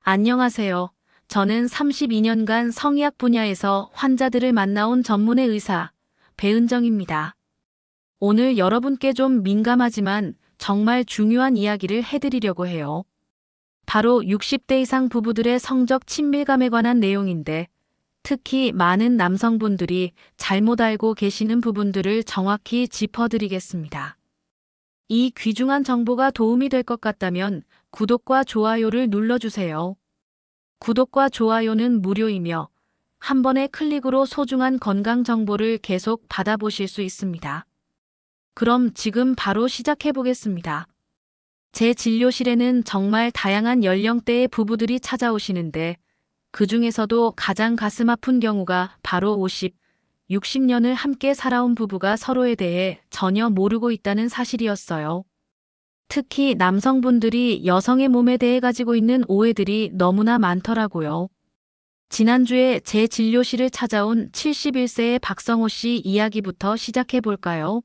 안녕하세요. 저는 32년간 성의학 분야에서 환자들을 만나온 전문의 의사, 배은정입니다. 오늘 여러분께 좀 민감하지만 정말 중요한 이야기를 해드리려고 해요. 바로 60대 이상 부부들의 성적 친밀감에 관한 내용인데, 특히 많은 남성분들이 잘못 알고 계시는 부분들을 정확히 짚어드리겠습니다. 이 귀중한 정보가 도움이 될 것 같다면 구독과 좋아요를 눌러주세요. 구독과 좋아요는 무료이며 한 번의 클릭으로 소중한 건강 정보를 계속 받아보실 수 있습니다. 그럼 지금 바로 시작해 보겠습니다. 제 진료실에는 정말 다양한 연령대의 부부들이 찾아오시는데 그 중에서도 가장 가슴 아픈 경우가 바로 50, 60년을 함께 살아온 부부가 서로에 대해 전혀 모르고 있다는 사실이었어요. 특히 남성분들이 여성의 몸에 대해 가지고 있는 오해들이 너무나 많더라고요. 지난주에 제 진료실을 찾아온 71세의 박성호 씨 이야기부터 시작해 볼까요?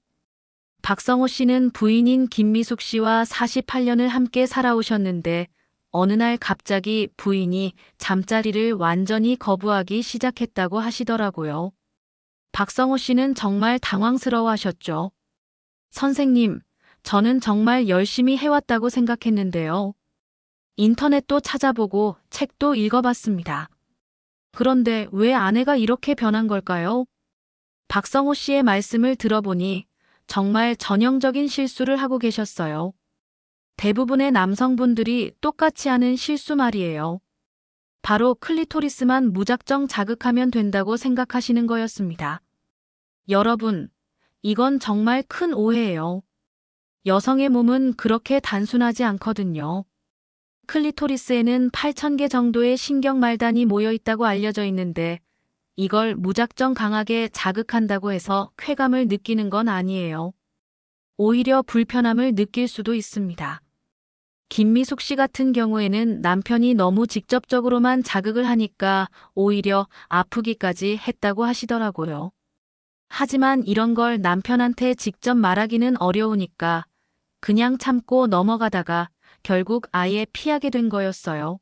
박성호 씨는 부인인 김미숙 씨와 48년을 함께 살아오셨는데 어느 날 갑자기 부인이 잠자리를 완전히 거부하기 시작했다고 하시더라고요. 박성호 씨는 정말 당황스러워하셨죠. 선생님, 저는 정말 열심히 해왔다고 생각했는데요. 인터넷도 찾아보고 책도 읽어봤습니다. 그런데 왜 아내가 이렇게 변한 걸까요? 박성호 씨의 말씀을 들어보니 정말 전형적인 실수를 하고 계셨어요. 대부분의 남성분들이 똑같이 하는 실수 말이에요. 바로 클리토리스만 무작정 자극하면 된다고 생각하시는 거였습니다. 여러분, 이건 정말 큰 오해예요. 여성의 몸은 그렇게 단순하지 않거든요. 클리토리스에는 8,000개 정도의 신경말단이 모여 있다고 알려져 있는데 이걸 무작정 강하게 자극한다고 해서 쾌감을 느끼는 건 아니에요. 오히려 불편함을 느낄 수도 있습니다. 김미숙 씨 같은 경우에는 남편이 너무 직접적으로만 자극을 하니까 오히려 아프기까지 했다고 하시더라고요. 하지만 이런 걸 남편한테 직접 말하기는 어려우니까 그냥 참고 넘어가다가 결국 아예 피하게 된 거였어요.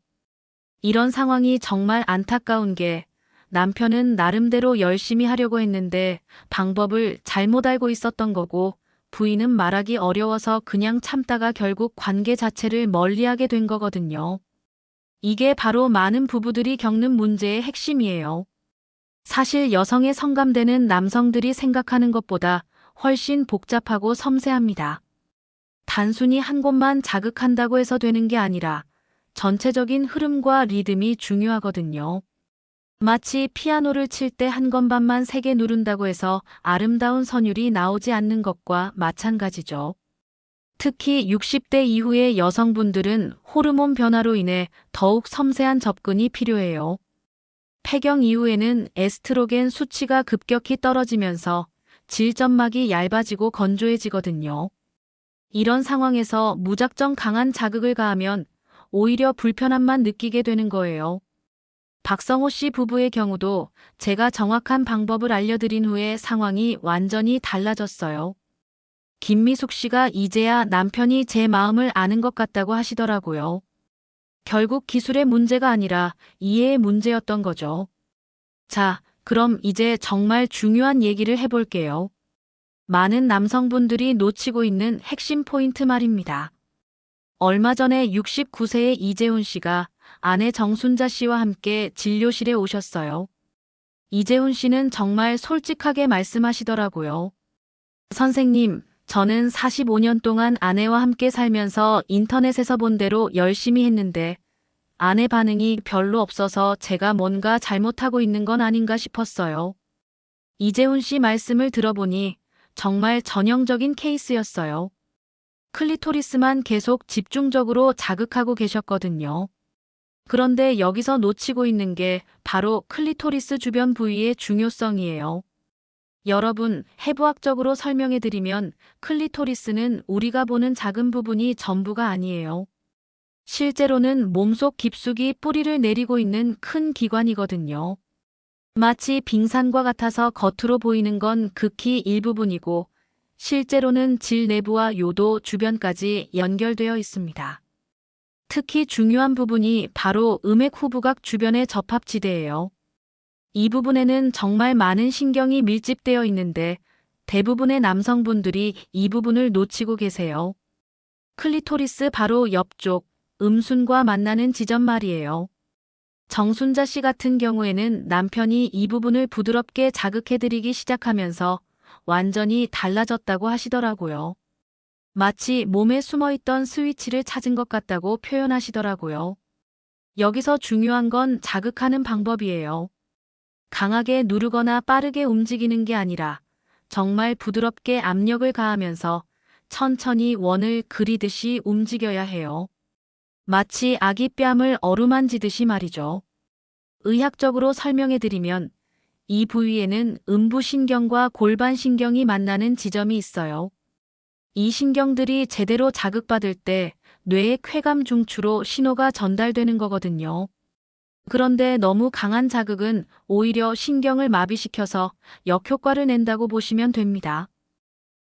이런 상황이 정말 안타까운 게 남편은 나름대로 열심히 하려고 했는데 방법을 잘못 알고 있었던 거고 부인은 말하기 어려워서 그냥 참다가 결국 관계 자체를 멀리하게 된 거거든요. 이게 바로 많은 부부들이 겪는 문제의 핵심이에요. 사실 여성의 성감대는 남성들이 생각하는 것보다 훨씬 복잡하고 섬세합니다. 단순히 한 곳만 자극한다고 해서 되는 게 아니라 전체적인 흐름과 리듬이 중요하거든요. 마치 피아노를 칠 때 한 건반만 세게 누른다고 해서 아름다운 선율이 나오지 않는 것과 마찬가지죠. 특히 60대 이후의 여성분들은 호르몬 변화로 인해 더욱 섬세한 접근이 필요해요. 폐경 이후에는 에스트로겐 수치가 급격히 떨어지면서 질점막이 얇아지고 건조해지거든요. 이런 상황에서 무작정 강한 자극을 가하면 오히려 불편함만 느끼게 되는 거예요. 박성호 씨 부부의 경우도 제가 정확한 방법을 알려드린 후에 상황이 완전히 달라졌어요. 김미숙 씨가 이제야 남편이 제 마음을 아는 것 같다고 하시더라고요. 결국 기술의 문제가 아니라 이해의 문제였던 거죠. 자, 그럼 이제 정말 중요한 얘기를 해볼게요. 많은 남성분들이 놓치고 있는 핵심 포인트 말입니다. 얼마 전에 69세의 이재훈 씨가 아내 정순자 씨와 함께 진료실에 오셨어요. 이재훈 씨는 정말 솔직하게 말씀하시더라고요. 선생님, 저는 45년 동안 아내와 함께 살면서 인터넷에서 본 대로 열심히 했는데 아내 반응이 별로 없어서 제가 뭔가 잘못하고 있는 건 아닌가 싶었어요. 이재훈 씨 말씀을 들어보니 정말 전형적인 케이스였어요. 클리토리스만 계속 집중적으로 자극하고 계셨거든요. 그런데 여기서 놓치고 있는 게 바로 클리토리스 주변 부위의 중요성이에요. 여러분, 해부학적으로 설명해드리면 클리토리스는 우리가 보는 작은 부분이 전부가 아니에요. 실제로는 몸속 깊숙이 뿌리를 내리고 있는 큰 기관이거든요. 마치 빙산과 같아서 겉으로 보이는 건 극히 일부분이고 실제로는 질 내부와 요도 주변까지 연결되어 있습니다. 특히 중요한 부분이 바로 음액 후부각 주변의 접합지대예요. 이 부분에는 정말 많은 신경이 밀집되어 있는데 대부분의 남성분들이 이 부분을 놓치고 계세요. 클리토리스 바로 옆쪽, 음순과 만나는 지점 말이에요. 정순자 씨 같은 경우에는 남편이 이 부분을 부드럽게 자극해드리기 시작하면서 완전히 달라졌다고 하시더라고요. 마치 몸에 숨어있던 스위치를 찾은 것 같다고 표현하시더라고요. 여기서 중요한 건 자극하는 방법이에요. 강하게 누르거나 빠르게 움직이는 게 아니라 정말 부드럽게 압력을 가하면서 천천히 원을 그리듯이 움직여야 해요. 마치 아기 뺨을 어루만지듯이 말이죠. 의학적으로 설명해드리면 이 부위에는 음부신경과 골반신경이 만나는 지점이 있어요. 이 신경들이 제대로 자극받을 때 뇌의 쾌감 중추로 신호가 전달되는 거거든요. 그런데 너무 강한 자극은 오히려 신경을 마비시켜서 역효과를 낸다고 보시면 됩니다.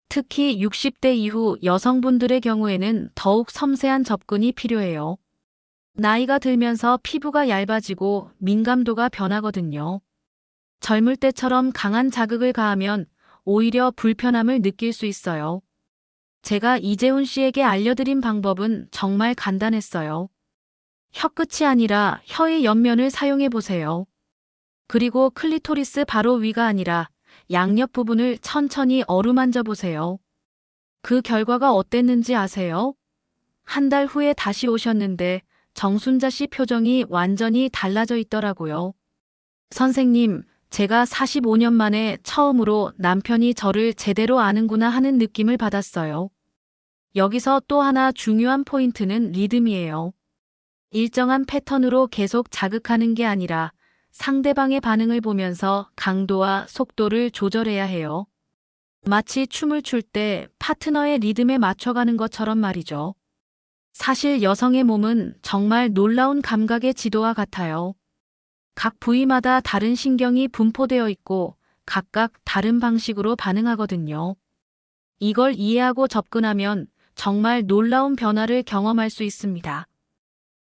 특히 60대 이후 여성분들의 경우에는 더욱 섬세한 접근이 필요해요. 나이가 들면서 피부가 얇아지고 민감도가 변하거든요. 젊을 때처럼 강한 자극을 가하면 오히려 불편함을 느낄 수 있어요. 제가 이재훈 씨에게 알려드린 방법은 정말 간단했어요. 혀끝이 아니라 혀의 옆면을 사용해 보세요. 그리고 클리토리스 바로 위가 아니라 양옆 부분을 천천히 어루만져 보세요. 그 결과가 어땠는지 아세요? 한 달 후에 다시 오셨는데 정순자 씨 표정이 완전히 달라져 있더라고요. 선생님, 제가 45년 만에 처음으로 남편이 저를 제대로 아는구나 하는 느낌을 받았어요. 여기서 또 하나 중요한 포인트는 리듬이에요. 일정한 패턴으로 계속 자극하는 게 아니라 상대방의 반응을 보면서 강도와 속도를 조절해야 해요. 마치 춤을 출 때 파트너의 리듬에 맞춰가는 것처럼 말이죠. 사실 여성의 몸은 정말 놀라운 감각의 지도와 같아요. 각 부위마다 다른 신경이 분포되어 있고 각각 다른 방식으로 반응하거든요. 이걸 이해하고 접근하면 정말 놀라운 변화를 경험할 수 있습니다.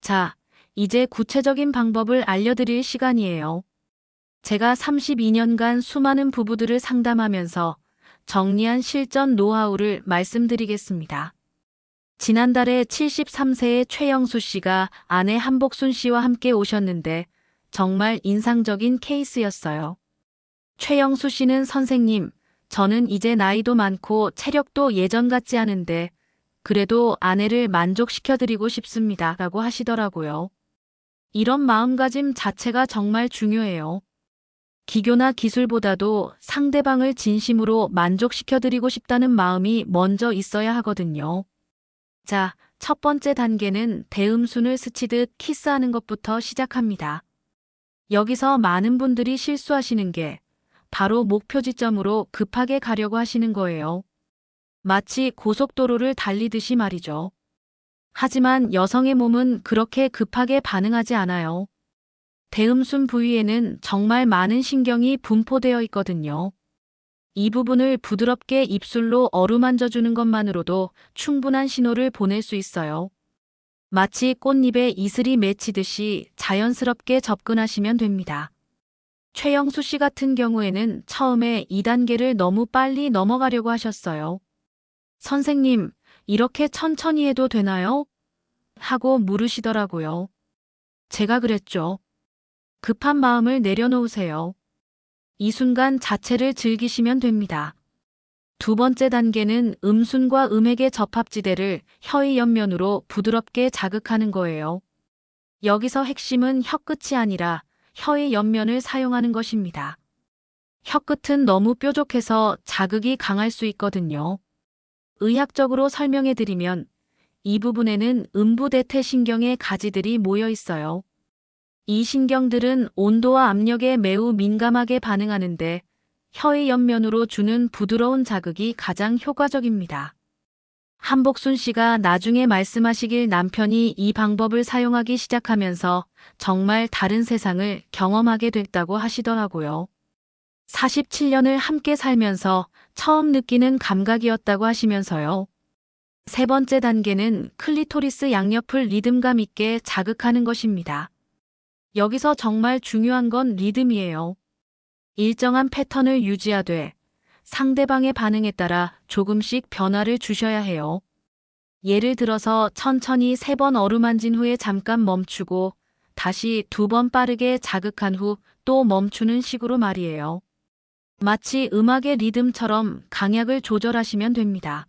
자, 이제 구체적인 방법을 알려드릴 시간이에요. 제가 32년간 수많은 부부들을 상담하면서 정리한 실전 노하우를 말씀드리겠습니다. 지난달에 73세의 최영수 씨가 아내 한복순 씨와 함께 오셨는데 정말 인상적인 케이스였어요. 최영수 씨는 선생님, 저는 이제 나이도 많고 체력도 예전 같지 않은데 그래도 아내를 만족시켜드리고 싶습니다. 라고 하시더라고요. 이런 마음가짐 자체가 정말 중요해요. 기교나 기술보다도 상대방을 진심으로 만족시켜드리고 싶다는 마음이 먼저 있어야 하거든요. 자, 첫 번째 단계는 대음순을 스치듯 키스하는 것부터 시작합니다. 여기서 많은 분들이 실수하시는 게 바로 목표 지점으로 급하게 가려고 하시는 거예요. 마치 고속도로를 달리듯이 말이죠. 하지만 여성의 몸은 그렇게 급하게 반응하지 않아요. 대음순 부위에는 정말 많은 신경이 분포되어 있거든요. 이 부분을 부드럽게 입술로 어루만져주는 것만으로도 충분한 신호를 보낼 수 있어요. 마치 꽃잎에 이슬이 맺히듯이 자연스럽게 접근하시면 됩니다. 최영수 씨 같은 경우에는 처음에 2단계를 너무 빨리 넘어가려고 하셨어요. 선생님, 이렇게 천천히 해도 되나요? 하고 물으시더라고요. 제가 그랬죠. 급한 마음을 내려놓으세요. 이 순간 자체를 즐기시면 됩니다. 두 번째 단계는 음순과 음액의 접합지대를 혀의 옆면으로 부드럽게 자극하는 거예요. 여기서 핵심은 혀끝이 아니라 혀의 옆면을 사용하는 것입니다. 혀끝은 너무 뾰족해서 자극이 강할 수 있거든요. 의학적으로 설명해 드리면 이 부분에는 음부대퇴신경의 가지들이 모여 있어요. 이 신경들은 온도와 압력에 매우 민감하게 반응하는데 혀의 옆면으로 주는 부드러운 자극이 가장 효과적입니다. 한복순 씨가 나중에 말씀하시길 남편이 이 방법을 사용하기 시작하면서 정말 다른 세상을 경험하게 됐다고 하시더라고요. 47년을 함께 살면서 처음 느끼는 감각이었다고 하시면서요. 세 번째 단계는 클리토리스 양옆을 리듬감 있게 자극하는 것입니다. 여기서 정말 중요한 건 리듬이에요. 일정한 패턴을 유지하되 상대방의 반응에 따라 조금씩 변화를 주셔야 해요. 예를 들어서 천천히 3번 어루만진 후에 잠깐 멈추고 다시 2번 빠르게 자극한 후 또 멈추는 식으로 말이에요. 마치 음악의 리듬처럼 강약을 조절하시면 됩니다.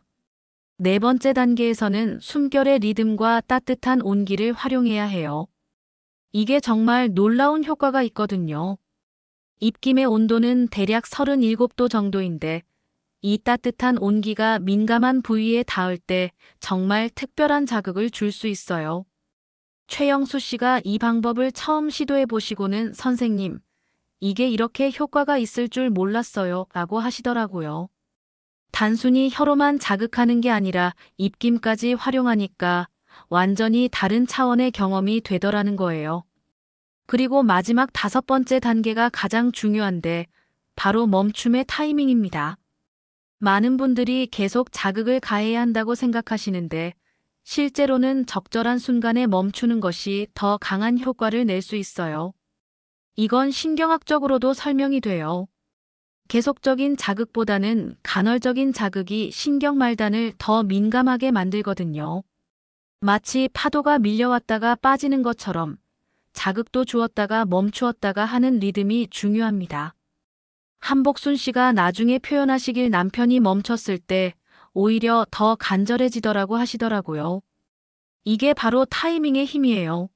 네 번째 단계에서는 숨결의 리듬과 따뜻한 온기를 활용해야 해요. 이게 정말 놀라운 효과가 있거든요. 입김의 온도는 대략 37도 정도인데 이 따뜻한 온기가 민감한 부위에 닿을 때 정말 특별한 자극을 줄 수 있어요. 최영수 씨가 이 방법을 처음 시도해 보시고는 선생님, 이게 이렇게 효과가 있을 줄 몰랐어요 라고 하시더라고요. 단순히 혀로만 자극하는 게 아니라 입김까지 활용하니까 완전히 다른 차원의 경험이 되더라는 거예요. 그리고 마지막 5번째 단계가 가장 중요한데 바로 멈춤의 타이밍입니다. 많은 분들이 계속 자극을 가해야 한다고 생각하시는데 실제로는 적절한 순간에 멈추는 것이 더 강한 효과를 낼 수 있어요. 이건 신경학적으로도 설명이 돼요. 계속적인 자극보다는 간헐적인 자극이 신경 말단을 더 민감하게 만들거든요. 마치 파도가 밀려왔다가 빠지는 것처럼 자극도 주었다가 멈추었다가 하는 리듬이 중요합니다. 한복순 씨가 나중에 표현하시길 남편이 멈췄을 때 오히려 더 간절해지더라고 하시더라고요. 이게 바로 타이밍의 힘이에요.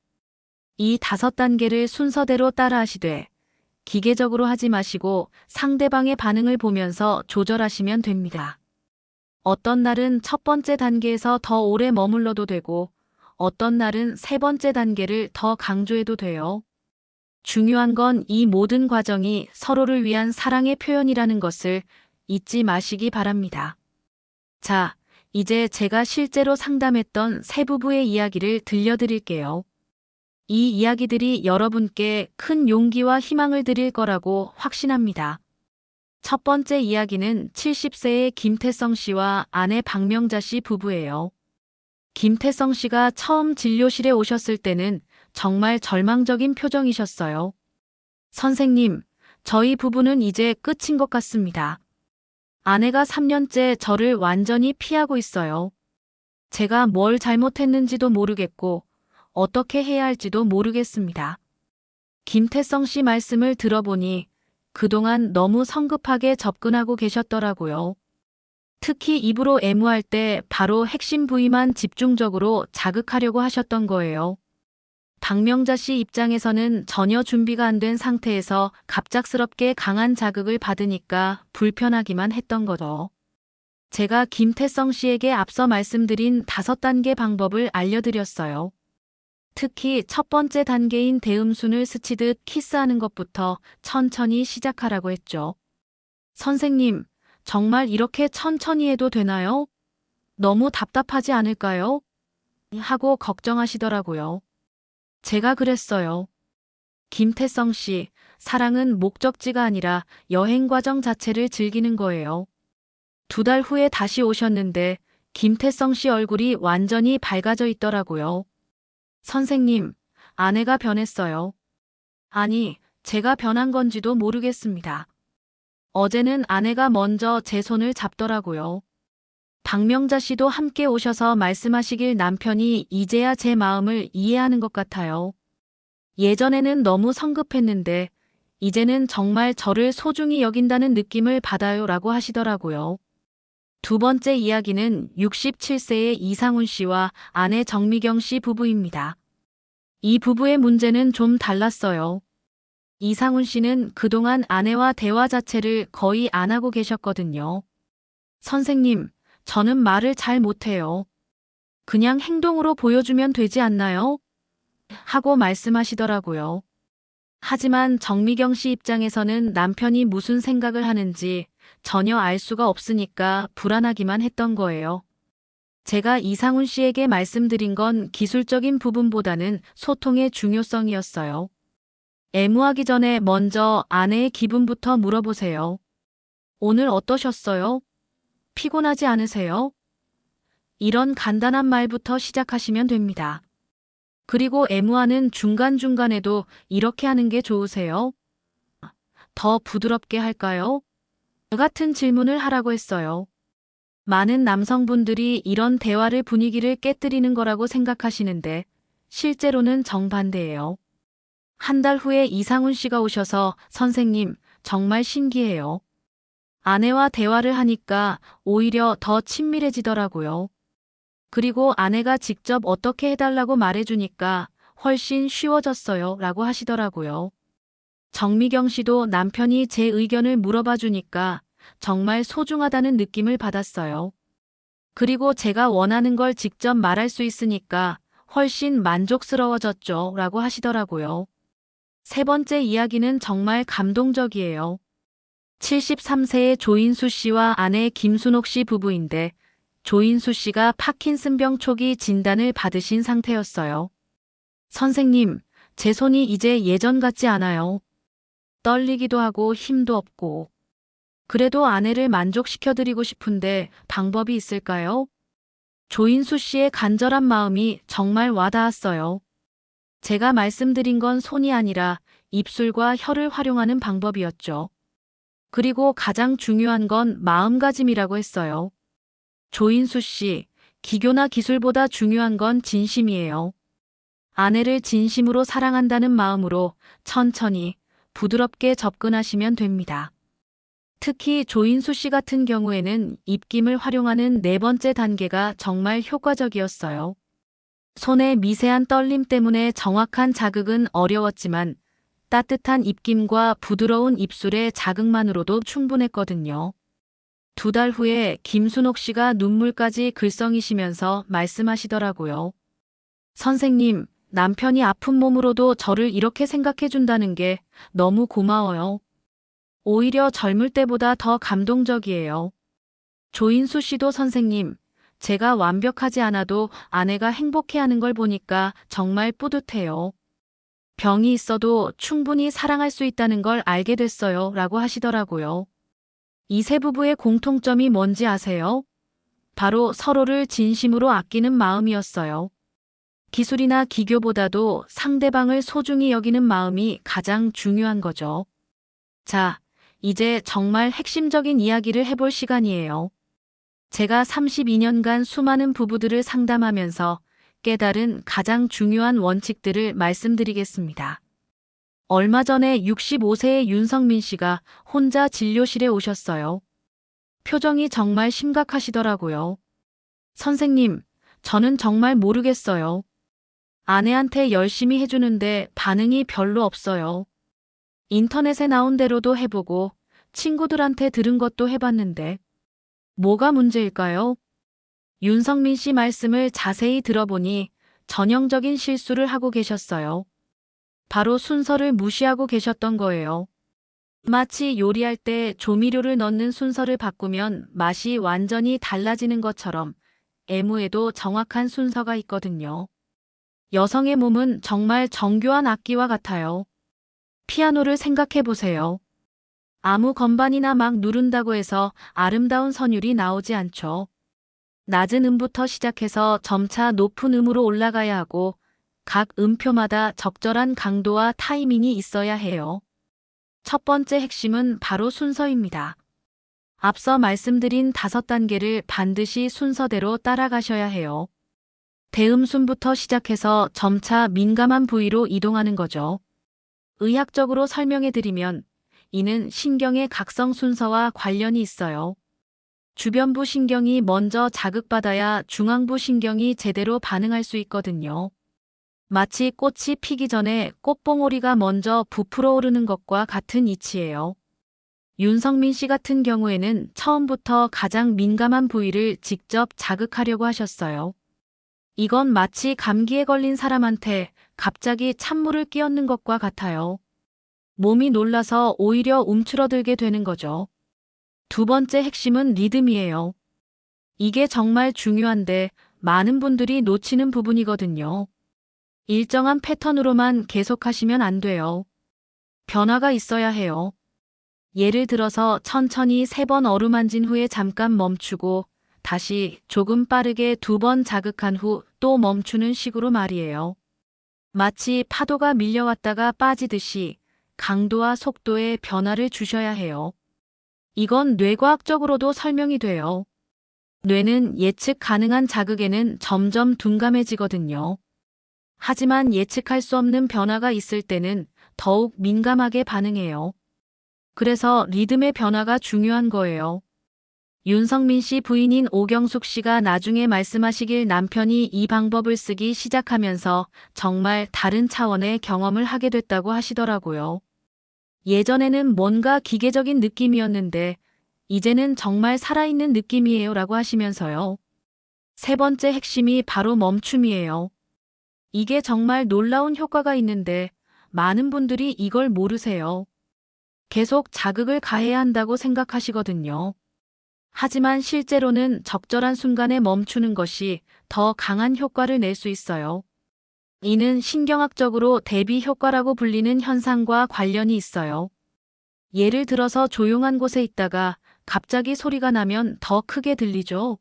이 5단계를 순서대로 따라하시되 기계적으로 하지 마시고 상대방의 반응을 보면서 조절하시면 됩니다. 어떤 날은 첫 번째 단계에서 더 오래 머물러도 되고 어떤 날은 3번째 단계를 더 강조해도 돼요. 중요한 건 이 모든 과정이 서로를 위한 사랑의 표현이라는 것을 잊지 마시기 바랍니다. 자, 이제 제가 실제로 상담했던 세 부부의 이야기를 들려드릴게요. 이 이야기들이 여러분께 큰 용기와 희망을 드릴 거라고 확신합니다. 첫 번째 이야기는 70세의 김태성 씨와 아내 박명자 씨 부부예요. 김태성 씨가 처음 진료실에 오셨을 때는 정말 절망적인 표정이셨어요. 선생님, 저희 부부는 이제 끝인 것 같습니다. 아내가 3년째 저를 완전히 피하고 있어요. 제가 뭘 잘못했는지도 모르겠고 어떻게 해야 할지도 모르겠습니다. 김태성 씨 말씀을 들어보니 그동안 너무 성급하게 접근하고 계셨더라고요. 특히 입으로 애무할 때 바로 핵심 부위만 집중적으로 자극하려고 하셨던 거예요. 박명자 씨 입장에서는 전혀 준비가 안 된 상태에서 갑작스럽게 강한 자극을 받으니까 불편하기만 했던 거죠. 제가 김태성 씨에게 앞서 말씀드린 5단계 방법을 알려드렸어요. 특히 첫 번째 단계인 대음순을 스치듯 키스하는 것부터 천천히 시작하라고 했죠. 선생님, 정말 이렇게 천천히 해도 되나요? 너무 답답하지 않을까요? 하고 걱정하시더라고요. 제가 그랬어요. 김태성 씨, 사랑은 목적지가 아니라 여행 과정 자체를 즐기는 거예요. 2달 후에 다시 오셨는데 김태성 씨 얼굴이 완전히 밝아져 있더라고요. 선생님, 아내가 변했어요. 아니, 제가 변한 건지도 모르겠습니다. 어제는 아내가 먼저 제 손을 잡더라고요. 박명자 씨도 함께 오셔서 말씀하시길 남편이 이제야 제 마음을 이해하는 것 같아요. 예전에는 너무 성급했는데 이제는 정말 저를 소중히 여긴다는 느낌을 받아요 라고 하시더라고요. 두 번째 이야기는 67세의 이상훈 씨와 아내 정미경 씨 부부입니다. 이 부부의 문제는 좀 달랐어요. 이상훈 씨는 그동안 아내와 대화 자체를 거의 안 하고 계셨거든요. 선생님, 저는 말을 잘 못해요. 그냥 행동으로 보여주면 되지 않나요? 하고 말씀하시더라고요. 하지만 정미경 씨 입장에서는 남편이 무슨 생각을 하는지 전혀 알 수가 없으니까 불안하기만 했던 거예요. 제가 이상훈 씨에게 말씀드린 건 기술적인 부분보다는 소통의 중요성이었어요. 애무하기 전에 먼저 아내의 기분부터 물어보세요. 오늘 어떠셨어요? 피곤하지 않으세요? 이런 간단한 말부터 시작하시면 됩니다. 그리고 애무하는 중간중간에도 이렇게 하는 게 좋으세요? 더 부드럽게 할까요? 같은 질문을 하라고 했어요. 많은 남성분들이 이런 대화를 분위기를 깨뜨리는 거라고 생각하시는데 실제로는 정반대예요. 한 달 후에 이상훈 씨가 오셔서 선생님, 정말 신기해요. 아내와 대화를 하니까 오히려 더 친밀해지더라고요. 그리고 아내가 직접 어떻게 해달라고 말해주니까 훨씬 쉬워졌어요. 라고 하시더라고요. 정미경 씨도 남편이 제 의견을 물어봐 주니까 정말 소중하다는 느낌을 받았어요. 그리고 제가 원하는 걸 직접 말할 수 있으니까 훨씬 만족스러워졌죠. 라고 하시더라고요. 세 번째 이야기는 정말 감동적이에요. 73세의 조인수 씨와 아내 김순옥 씨 부부인데 조인수 씨가 파킨슨병 초기 진단을 받으신 상태였어요. 선생님, 제 손이 이제 예전 같지 않아요. 떨리기도 하고 힘도 없고. 그래도 아내를 만족시켜드리고 싶은데 방법이 있을까요? 조인수 씨의 간절한 마음이 정말 와닿았어요. 제가 말씀드린 건 손이 아니라 입술과 혀를 활용하는 방법이었죠. 그리고 가장 중요한 건 마음가짐이라고 했어요. 조인수 씨, 기교나 기술보다 중요한 건 진심이에요. 아내를 진심으로 사랑한다는 마음으로 천천히 부드럽게 접근하시면 됩니다. 특히 조인수 씨 같은 경우에는 입김을 활용하는 네 번째 단계가 정말 효과적이었어요. 손의 미세한 떨림 때문에 정확한 자극은 어려웠지만 따뜻한 입김과 부드러운 입술의 자극만으로도 충분했거든요. 2달 후에 김순옥 씨가 눈물까지 글썽이시면서 말씀하시더라고요. 선생님, 남편이 아픈 몸으로도 저를 이렇게 생각해 준다는 게 너무 고마워요. 오히려 젊을 때보다 더 감동적이에요. 조인수 씨도 선생님, 제가 완벽하지 않아도 아내가 행복해하는 걸 보니까 정말 뿌듯해요. 병이 있어도 충분히 사랑할 수 있다는 걸 알게 됐어요. 라고 하시더라고요. 이 세 부부의 공통점이 뭔지 아세요? 바로 서로를 진심으로 아끼는 마음이었어요. 기술이나 기교보다도 상대방을 소중히 여기는 마음이 가장 중요한 거죠. 자, 이제 정말 핵심적인 이야기를 해볼 시간이에요. 제가 32년간 수많은 부부들을 상담하면서 깨달은 가장 중요한 원칙들을 말씀드리겠습니다. 얼마 전에 65세의 윤성민 씨가 혼자 진료실에 오셨어요. 표정이 정말 심각하시더라고요. 선생님, 저는 정말 모르겠어요. 아내한테 열심히 해주는데 반응이 별로 없어요. 인터넷에 나온 대로도 해보고 친구들한테 들은 것도 해봤는데 뭐가 문제일까요? 윤성민 씨 말씀을 자세히 들어보니 전형적인 실수를 하고 계셨어요. 바로 순서를 무시하고 계셨던 거예요. 마치 요리할 때 조미료를 넣는 순서를 바꾸면 맛이 완전히 달라지는 것처럼 애무에도 정확한 순서가 있거든요. 여성의 몸은 정말 정교한 악기와 같아요. 피아노를 생각해 보세요. 아무 건반이나 막 누른다고 해서 아름다운 선율이 나오지 않죠. 낮은 음부터 시작해서 점차 높은 음으로 올라가야 하고 각 음표마다 적절한 강도와 타이밍이 있어야 해요. 첫 번째 핵심은 바로 순서입니다. 앞서 말씀드린 5단계를 반드시 순서대로 따라가셔야 해요. 대음순부터 시작해서 점차 민감한 부위로 이동하는 거죠. 의학적으로 설명해 드리면 이는 신경의 각성 순서와 관련이 있어요. 주변부 신경이 먼저 자극받아야 중앙부 신경이 제대로 반응할 수 있거든요. 마치 꽃이 피기 전에 꽃봉오리가 먼저 부풀어 오르는 것과 같은 이치예요. 윤성민 씨 같은 경우에는 처음부터 가장 민감한 부위를 직접 자극하려고 하셨어요. 이건 마치 감기에 걸린 사람한테 갑자기 찬물을 끼얹는 것과 같아요. 몸이 놀라서 오히려 움츠러들게 되는 거죠. 두 번째 핵심은 리듬이에요. 이게 정말 중요한데 많은 분들이 놓치는 부분이거든요. 일정한 패턴으로만 계속하시면 안 돼요. 변화가 있어야 해요. 예를 들어서 천천히 3번 어루만진 후에 잠깐 멈추고 다시 조금 빠르게 2번 자극한 후 또 멈추는 식으로 말이에요. 마치 파도가 밀려왔다가 빠지듯이 강도와 속도에 변화를 주셔야 해요. 이건 뇌과학적으로도 설명이 돼요. 뇌는 예측 가능한 자극에는 점점 둔감해지거든요. 하지만 예측할 수 없는 변화가 있을 때는 더욱 민감하게 반응해요. 그래서 리듬의 변화가 중요한 거예요. 윤성민 씨 부인인 오경숙 씨가 나중에 말씀하시길 남편이 이 방법을 쓰기 시작하면서 정말 다른 차원의 경험을 하게 됐다고 하시더라고요. 예전에는 뭔가 기계적인 느낌이었는데 이제는 정말 살아있는 느낌이에요 라고 하시면서요. 세 번째 핵심이 바로 멈춤이에요. 이게 정말 놀라운 효과가 있는데 많은 분들이 이걸 모르세요. 계속 자극을 가해야 한다고 생각하시거든요. 하지만 실제로는 적절한 순간에 멈추는 것이 더 강한 효과를 낼 수 있어요. 이는 신경학적으로 대비 효과라고 불리는 현상과 관련이 있어요. 예를 들어서 조용한 곳에 있다가 갑자기 소리가 나면 더 크게 들리죠.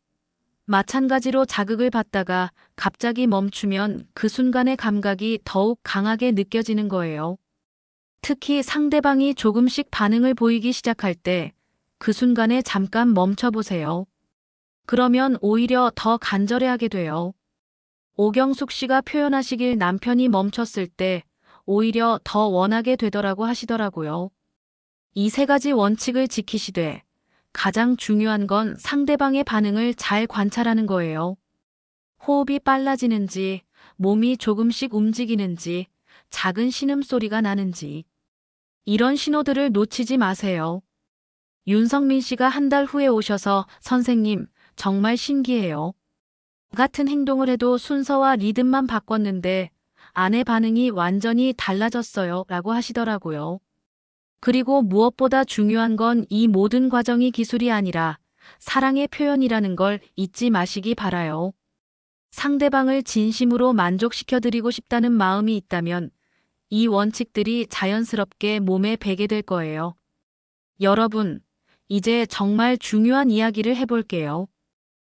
마찬가지로 자극을 받다가 갑자기 멈추면 그 순간의 감각이 더욱 강하게 느껴지는 거예요. 특히 상대방이 조금씩 반응을 보이기 시작할 때 그 순간에 잠깐 멈춰보세요. 그러면 오히려 더 간절해하게 돼요. 오경숙 씨가 표현하시길 남편이 멈췄을 때 오히려 더 원하게 되더라고 하시더라고요. 이 세 가지 원칙을 지키시되 가장 중요한 건 상대방의 반응을 잘 관찰하는 거예요. 호흡이 빨라지는지, 몸이 조금씩 움직이는지, 작은 신음소리가 나는지. 이런 신호들을 놓치지 마세요. 윤성민 씨가 한 달 후에 오셔서 선생님, 정말 신기해요. 같은 행동을 해도 순서와 리듬만 바꿨는데 아내 반응이 완전히 달라졌어요 라고 하시더라고요. 그리고 무엇보다 중요한 건 이 모든 과정이 기술이 아니라 사랑의 표현이라는 걸 잊지 마시기 바라요. 상대방을 진심으로 만족시켜드리고 싶다는 마음이 있다면 이 원칙들이 자연스럽게 몸에 배게 될 거예요. 여러분, 이제 정말 중요한 이야기를 해볼게요.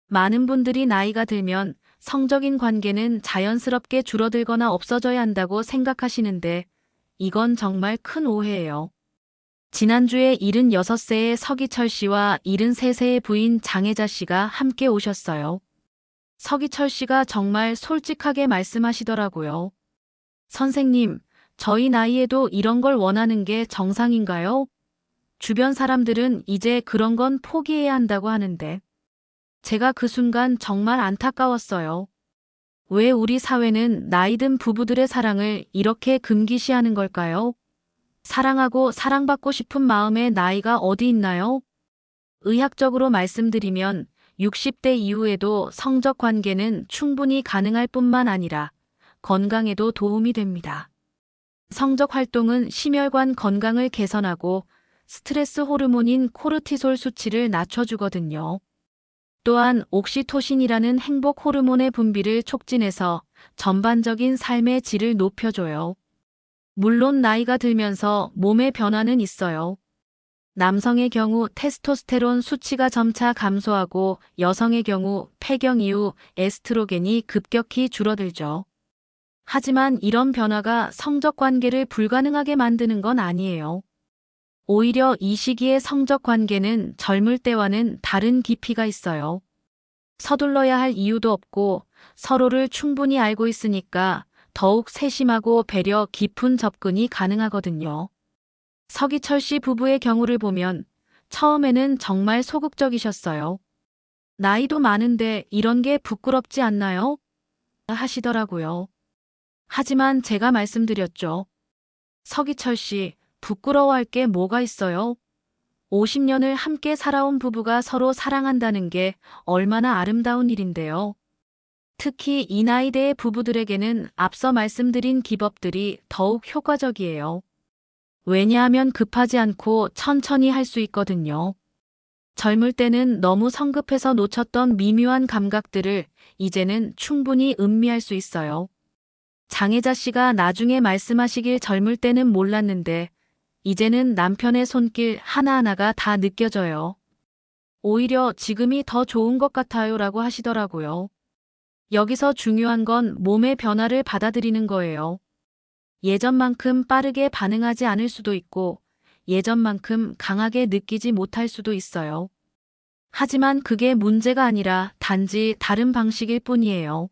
많은 분들이 나이가 들면 성적인 관계는 자연스럽게 줄어들거나 없어져야 한다고 생각하시는데 이건 정말 큰 오해예요. 지난주에 76세의 서기철 씨와 73세의 부인 장혜자 씨가 함께 오셨어요. 서기철 씨가 정말 솔직하게 말씀하시더라고요. 선생님, 저희 나이에도 이런 걸 원하는 게 정상인가요? 주변 사람들은 이제 그런 건 포기해야 한다고 하는데. 제가 그 순간 정말 안타까웠어요. 왜 우리 사회는 나이든 부부들의 사랑을 이렇게 금기시하는 걸까요? 사랑하고 사랑받고 싶은 마음에 나이가 어디 있나요? 의학적으로 말씀드리면 60대 이후에도 성적 관계는 충분히 가능할 뿐만 아니라 건강에도 도움이 됩니다. 성적 활동은 심혈관 건강을 개선하고 스트레스 호르몬인 코르티솔 수치를 낮춰주거든요. 또한 옥시토신이라는 행복 호르몬의 분비를 촉진해서 전반적인 삶의 질을 높여줘요. 물론 나이가 들면서 몸의 변화는 있어요. 남성의 경우 테스토스테론 수치가 점차 감소하고 여성의 경우 폐경 이후 에스트로겐이 급격히 줄어들죠. 하지만 이런 변화가 성적 관계를 불가능하게 만드는 건 아니에요. 오히려 이 시기의 성적 관계는 젊을 때와는 다른 깊이가 있어요. 서둘러야 할 이유도 없고 서로를 충분히 알고 있으니까 더욱 세심하고 배려 깊은 접근이 가능하거든요. 서기철 씨 부부의 경우를 보면 처음에는 정말 소극적이셨어요. 나이도 많은데 이런 게 부끄럽지 않나요? 하시더라고요. 하지만 제가 말씀드렸죠. 서기철 씨, 부끄러워할 게 뭐가 있어요? 50년을 함께 살아온 부부가 서로 사랑한다는 게 얼마나 아름다운 일인데요. 특히 이 나이대의 부부들에게는 앞서 말씀드린 기법들이 더욱 효과적이에요. 왜냐하면 급하지 않고 천천히 할 수 있거든요. 젊을 때는 너무 성급해서 놓쳤던 미묘한 감각들을 이제는 충분히 음미할 수 있어요. 장혜자 씨가 나중에 말씀하시길 젊을 때는 몰랐는데 이제는 남편의 손길 하나하나가 다 느껴져요. 오히려 지금이 더 좋은 것 같아요 라고 하시더라고요. 여기서 중요한 건 몸의 변화를 받아들이는 거예요. 예전만큼 빠르게 반응하지 않을 수도 있고 예전만큼 강하게 느끼지 못할 수도 있어요. 하지만 그게 문제가 아니라 단지 다른 방식일 뿐이에요.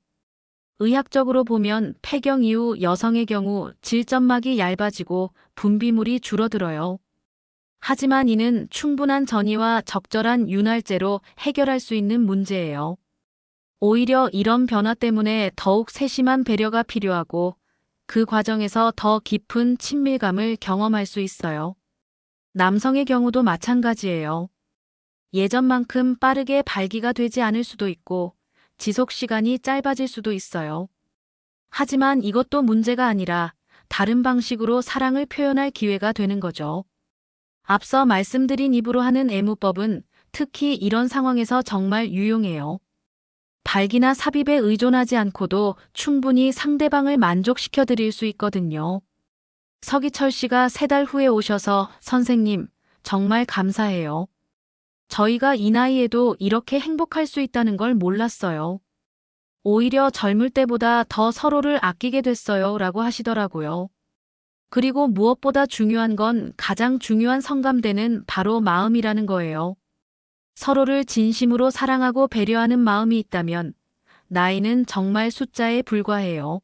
의학적으로 보면 폐경 이후 여성의 경우 질점막이 얇아지고 분비물이 줄어들어요. 하지만 이는 충분한 전이와 적절한 윤활제로 해결할 수 있는 문제예요. 오히려 이런 변화 때문에 더욱 세심한 배려가 필요하고 그 과정에서 더 깊은 친밀감을 경험할 수 있어요. 남성의 경우도 마찬가지예요. 예전만큼 빠르게 발기가 되지 않을 수도 있고 지속 시간이 짧아질 수도 있어요. 하지만 이것도 문제가 아니라 다른 방식으로 사랑을 표현할 기회가 되는 거죠. 앞서 말씀드린 입으로 하는 애무법은 특히 이런 상황에서 정말 유용해요. 발기나 삽입에 의존하지 않고도 충분히 상대방을 만족시켜 드릴 수 있거든요. 서기철 씨가 3달 후에 오셔서 선생님, 정말 감사해요. 저희가 이 나이에도 이렇게 행복할 수 있다는 걸 몰랐어요. 오히려 젊을 때보다 더 서로를 아끼게 됐어요 라고 하시더라고요. 그리고 무엇보다 중요한 건 가장 중요한 성감대는 바로 마음이라는 거예요. 서로를 진심으로 사랑하고 배려하는 마음이 있다면 나이는 정말 숫자에 불과해요.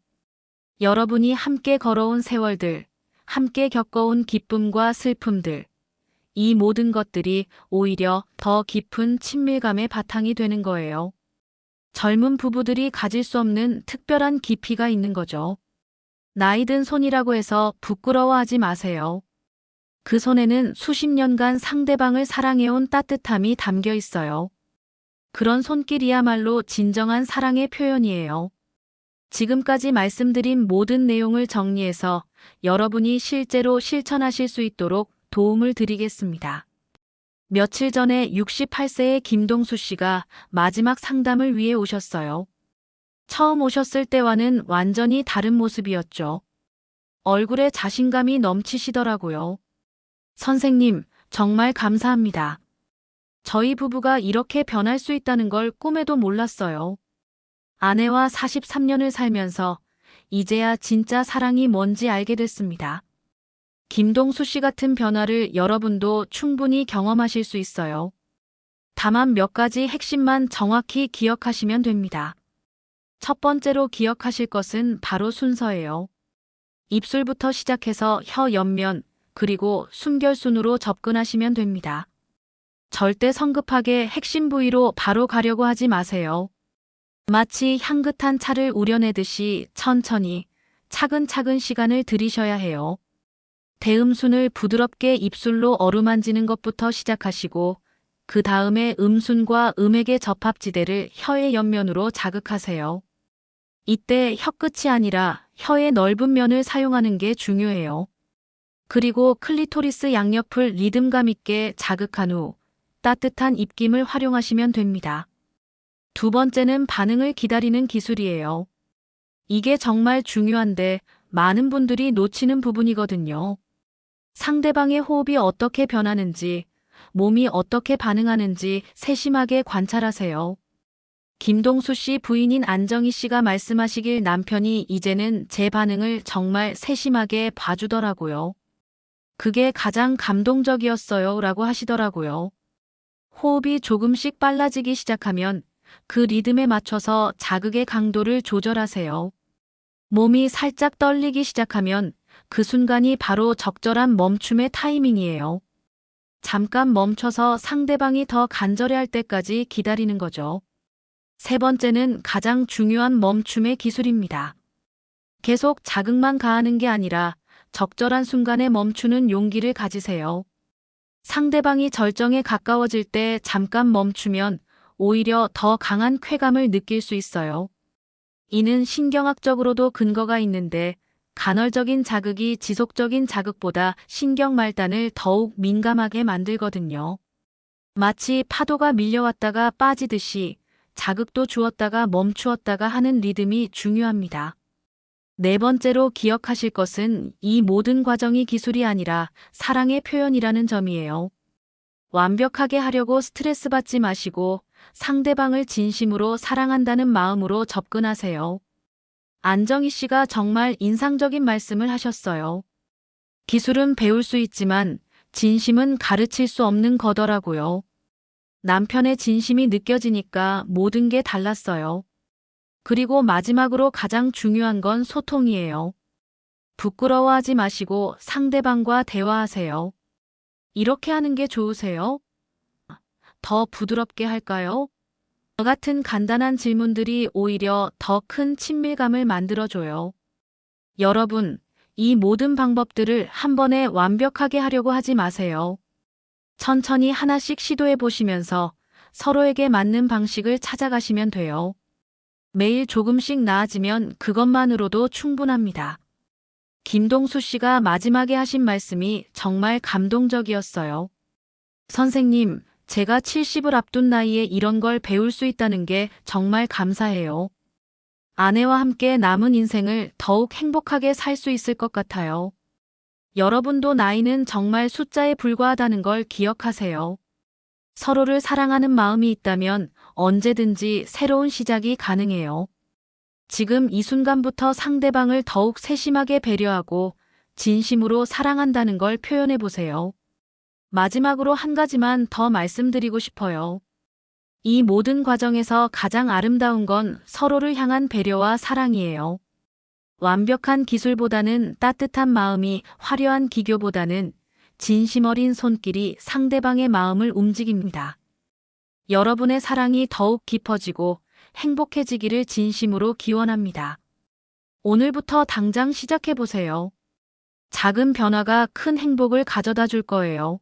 여러분이 함께 걸어온 세월들, 함께 겪어온 기쁨과 슬픔들, 이 모든 것들이 오히려 더 깊은 친밀감의 바탕이 되는 거예요. 젊은 부부들이 가질 수 없는 특별한 깊이가 있는 거죠. 나이 든 손이라고 해서 부끄러워하지 마세요. 그 손에는 수십 년간 상대방을 사랑해온 따뜻함이 담겨 있어요. 그런 손길이야말로 진정한 사랑의 표현이에요. 지금까지 말씀드린 모든 내용을 정리해서 여러분이 실제로 실천하실 수 있도록 도움을 드리겠습니다. 며칠 전에 68세의 김동수 씨가 마지막 상담을 위해 오셨어요. 처음 오셨을 때와는 완전히 다른 모습이었죠. 얼굴에 자신감이 넘치시더라고요. 선생님, 정말 감사합니다. 저희 부부가 이렇게 변할 수 있다는 걸 꿈에도 몰랐어요. 아내와 43년을 살면서 이제야 진짜 사랑이 뭔지 알게 됐습니다. 김동수 씨 같은 변화를 여러분도 충분히 경험하실 수 있어요. 다만 몇 가지 핵심만 정확히 기억하시면 됩니다. 첫 번째로 기억하실 것은 바로 순서예요. 입술부터 시작해서 혀 옆면, 그리고 숨결순으로 접근하시면 됩니다. 절대 성급하게 핵심 부위로 바로 가려고 하지 마세요. 마치 향긋한 차를 우려내듯이 천천히, 차근차근 시간을 들이셔야 해요. 대음순을 부드럽게 입술로 어루만지는 것부터 시작하시고 그 다음에 음순과 음액의 접합지대를 혀의 옆면으로 자극하세요. 이때 혀끝이 아니라 혀의 넓은 면을 사용하는 게 중요해요. 그리고 클리토리스 양옆을 리듬감 있게 자극한 후 따뜻한 입김을 활용하시면 됩니다. 두 번째는 반응을 기다리는 기술이에요. 이게 정말 중요한데 많은 분들이 놓치는 부분이거든요. 상대방의 호흡이 어떻게 변하는지, 몸이 어떻게 반응하는지 세심하게 관찰하세요. 김동수 씨 부인인 안정희 씨가 말씀하시길 남편이 이제는 제 반응을 정말 세심하게 봐주더라고요. 그게 가장 감동적이었어요 라고 하시더라고요. 호흡이 조금씩 빨라지기 시작하면 그 리듬에 맞춰서 자극의 강도를 조절하세요. 몸이 살짝 떨리기 시작하면 그 순간이 바로 적절한 멈춤의 타이밍이에요. 잠깐 멈춰서 상대방이 더 간절해할 때까지 기다리는 거죠. 세 번째는 가장 중요한 멈춤의 기술입니다. 계속 자극만 가하는 게 아니라 적절한 순간에 멈추는 용기를 가지세요. 상대방이 절정에 가까워질 때 잠깐 멈추면 오히려 더 강한 쾌감을 느낄 수 있어요. 이는 신경학적으로도 근거가 있는데 간헐적인 자극이 지속적인 자극보다 신경 말단을 더욱 민감하게 만들거든요. 마치 파도가 밀려왔다가 빠지듯이 자극도 주었다가 멈추었다가 하는 리듬이 중요합니다. 네 번째로 기억하실 것은 이 모든 과정이 기술이 아니라 사랑의 표현이라는 점이에요. 완벽하게 하려고 스트레스 받지 마시고 상대방을 진심으로 사랑한다는 마음으로 접근하세요. 안정희 씨가 정말 인상적인 말씀을 하셨어요. 기술은 배울 수 있지만 진심은 가르칠 수 없는 거더라고요. 남편의 진심이 느껴지니까 모든 게 달랐어요. 그리고 마지막으로 가장 중요한 건 소통이에요. 부끄러워하지 마시고 상대방과 대화하세요. 이렇게 하는 게 좋으세요? 더 부드럽게 할까요? 같은 간단한 질문들이 오히려 더 큰 친밀감을 만들어줘요. 여러분, 이 모든 방법들을 한 번에 완벽하게 하려고 하지 마세요. 천천히 하나씩 시도해 보시면서 서로에게 맞는 방식을 찾아가시면 돼요. 매일 조금씩 나아지면 그것만으로도 충분합니다. 김동수 씨가 마지막에 하신 말씀이 정말 감동적이었어요. 선생님, 제가 70을 앞둔 나이에 이런 걸 배울 수 있다는 게 정말 감사해요. 아내와 함께 남은 인생을 더욱 행복하게 살 수 있을 것 같아요. 여러분도 나이는 정말 숫자에 불과하다는 걸 기억하세요. 서로를 사랑하는 마음이 있다면 언제든지 새로운 시작이 가능해요. 지금 이 순간부터 상대방을 더욱 세심하게 배려하고 진심으로 사랑한다는 걸 표현해 보세요. 마지막으로 한 가지만 더 말씀드리고 싶어요. 이 모든 과정에서 가장 아름다운 건 서로를 향한 배려와 사랑이에요. 완벽한 기술보다는 따뜻한 마음이, 화려한 기교보다는 진심 어린 손길이 상대방의 마음을 움직입니다. 여러분의 사랑이 더욱 깊어지고 행복해지기를 진심으로 기원합니다. 오늘부터 당장 시작해 보세요. 작은 변화가 큰 행복을 가져다 줄 거예요.